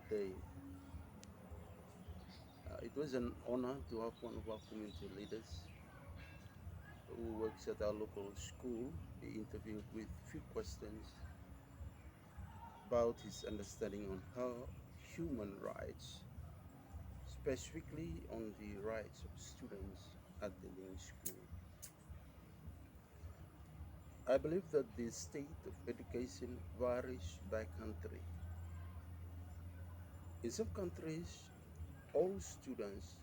day. It was an honor to have one of our community leaders who works at our local school be interviewed with few questions about his understanding on how human rights, specifically on the rights of students at the new school. I believe that the state of education varies by country. In some countries, all students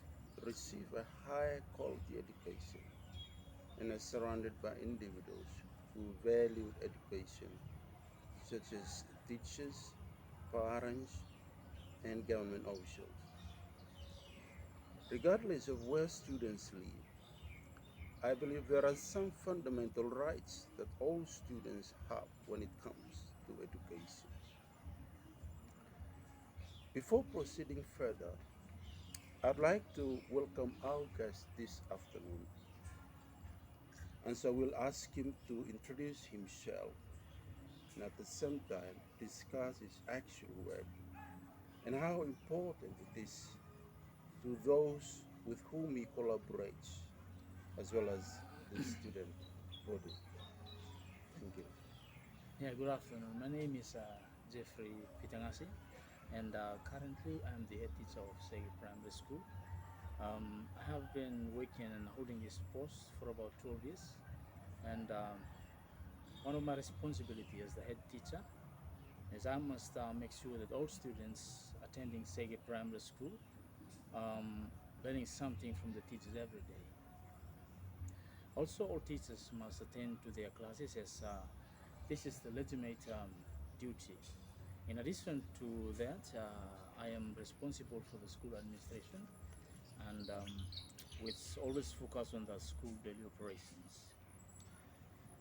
receive a higher quality education and are surrounded by individuals who value education, such as teachers, parents, and government officials. Regardless of where students live, I believe there are some fundamental rights that all students have when it comes to education. Before proceeding further, I'd like to welcome our guest this afternoon, and so we'll ask him to introduce himself and at the same time discuss his actual work and how important it is to those with whom he collaborates, as well as the student body. Thank you. Yeah, good afternoon. My name is Jeffrey Pitangasi, and currently I'm the head teacher of Segi Primary School. I have been working and holding this post for about 12 years, and one of my responsibilities as the head teacher is I must make sure that all students attending Segi Primary School learning something from the teachers every day. Also, all teachers must attend to their classes as this is the legitimate duty. In addition to that, I am responsible for the school administration and with always focus on the school daily operations.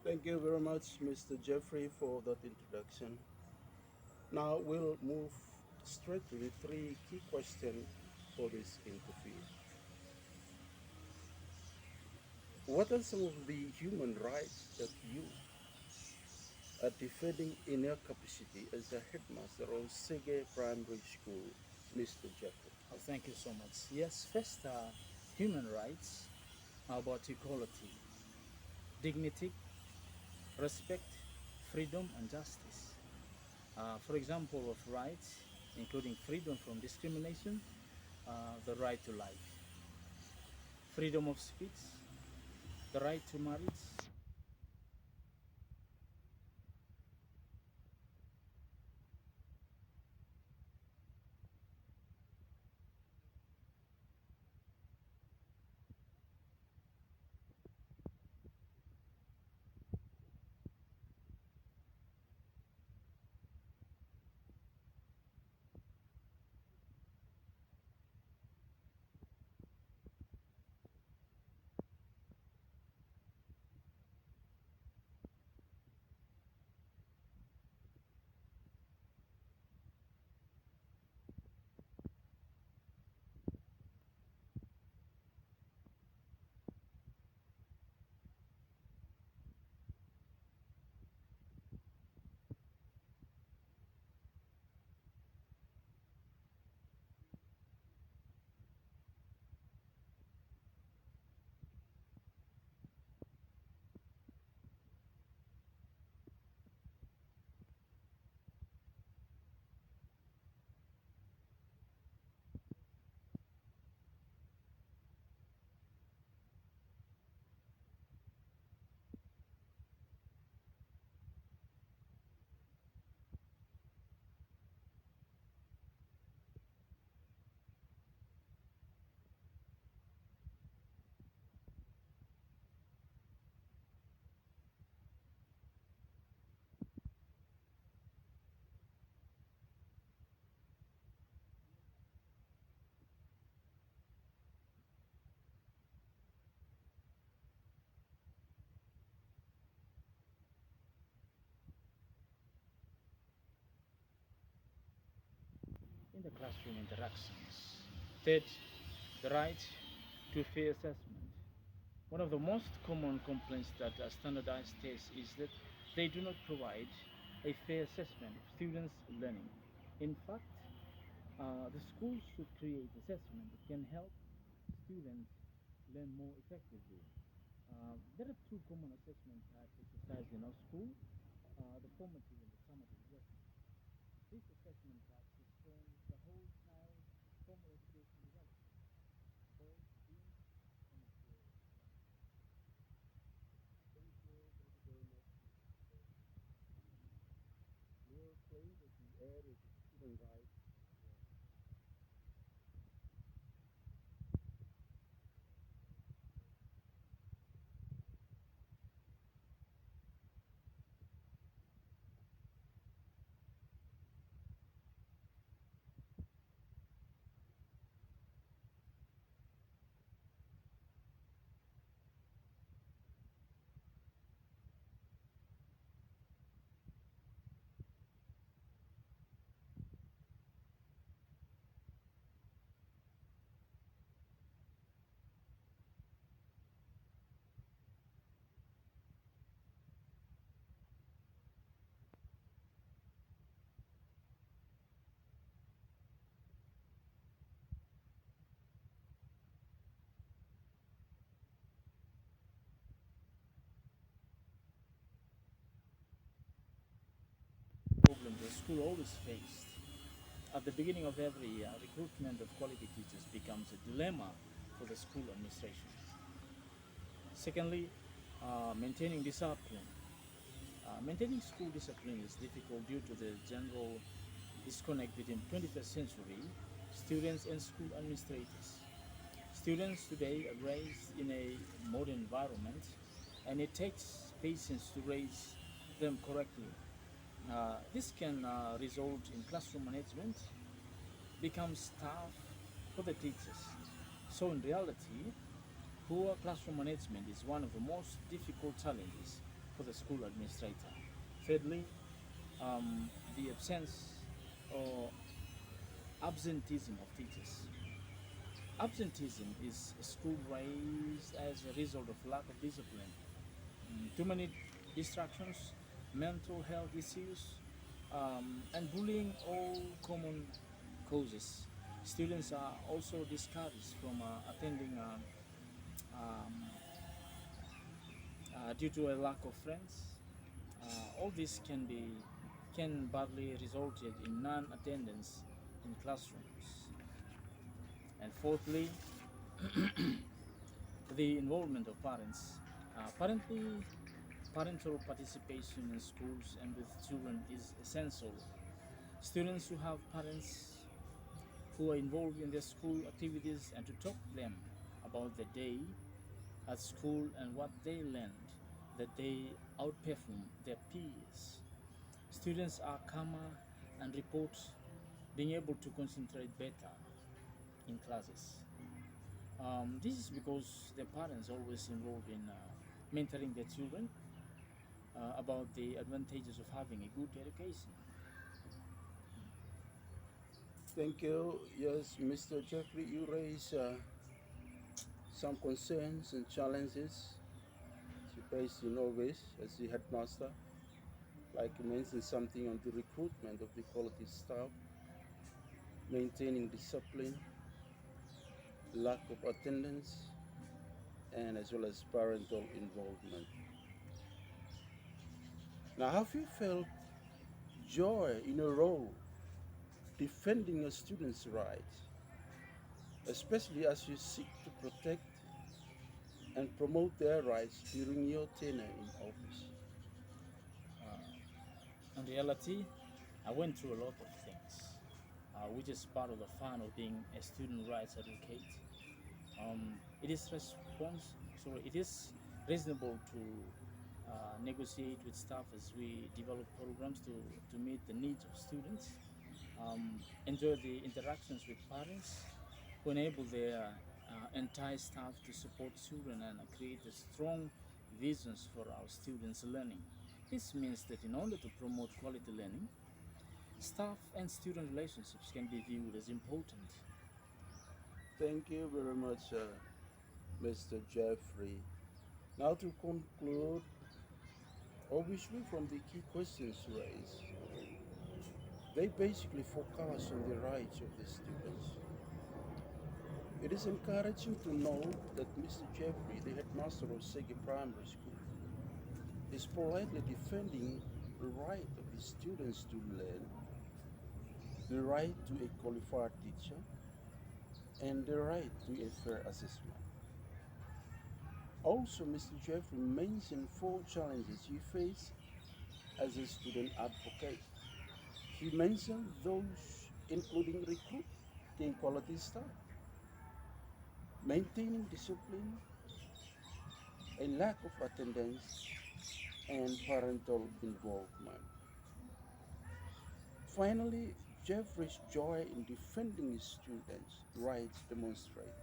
Thank you very much, Mr. Jeffrey, for that introduction. Now we'll move straight to the three key questions for this interview. What are some of the human rights that you are defending in your capacity as a headmaster of Sege Primary School, Mr. Jeffrey? Oh, thank you so much. Yes, first, human rights are about equality, dignity, respect, freedom, and justice. For example, of rights, including freedom from discrimination, the right to life, freedom of speech, the right to marriage. In the classroom interactions. Third, the right to fair assessment. One of the most common complaints that standardized tests is that they do not provide a fair assessment of students' learning. In fact, The schools should create assessment that can help students learn more effectively. There are two common assessment types exercised in our school, the formative and the summative assessment. This assessment type is shown the whole child's formal education development, both in and before primary. Thank you. Thank you very much, Mr. You were claimed that the air is a student right. Problems the school always faced. At the beginning of every year, recruitment of quality teachers becomes a dilemma for the school administration. Secondly, maintaining discipline. Maintaining school discipline is difficult due to the general disconnect between 21st century students and school administrators. Students today are raised in a modern environment, and it takes patience to raise them correctly. This can result in classroom management becomes tough for the teachers. So, in reality, poor classroom management is one of the most difficult challenges for the school administrator. Thirdly, the absence or absenteeism of teachers. Absenteeism is a school raised as a result of lack of discipline, too many distractions, mental health issues, and bullying, all common causes. Students are also discouraged from attending um, due to a lack of friends. All this can badly result in non-attendance in classrooms. And fourthly, the involvement of parents. Parental participation in schools and with children is essential. Students who have parents who are involved in their school activities and to talk to them about the day at school and what they learned, that they outperform their peers. Students are calmer and report being able to concentrate better in classes. This is because their parents always involved in mentoring their children about the advantages of having a good education. Thank you. Yes, Mr. Jeffrey, you raise some concerns and challenges you face in Norway as the headmaster. Like you mentioned something on the recruitment of the quality staff, maintaining discipline, lack of attendance, and as well as parental involvement. Now, have you felt joy in a role defending a student's rights, especially as you seek to protect and promote their rights during your tenure in office? In reality, I went through a lot of things, which is part of the fun of being a student rights advocate. It is it is reasonable to negotiate with staff as we develop programs to meet the needs of students. Enjoy the interactions with parents who enable their entire staff to support children and create a strong visions for our students' learning. This means that in order to promote quality learning, staff and student relationships can be viewed as important. Thank you very much, Mr. Jeffrey. Now, to conclude, obviously, from the key questions raised, They basically focus on the rights of the students. It is encouraging to know that Mr. Jeffrey, the headmaster of Segi Primary School, is politely defending the right of the students to learn, the right to a qualified teacher, and the right to a fair assessment. Also, Mr. Jeffrey mentioned four challenges he faced as a student advocate. He mentioned those including recruiting quality staff, maintaining discipline, a lack of attendance, and parental involvement. Finally, Jeffrey's joy in defending his students' rights demonstrate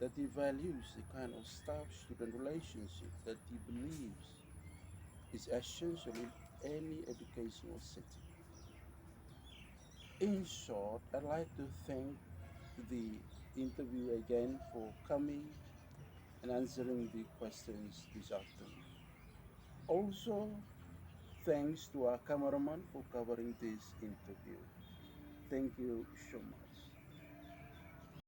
that he values the kind of staff-student relationship that he believes is essential in any educational setting. In short, I'd like to thank the interviewer again for coming and answering the questions this afternoon. Also, thanks to our cameraman for covering this interview. Thank you so much.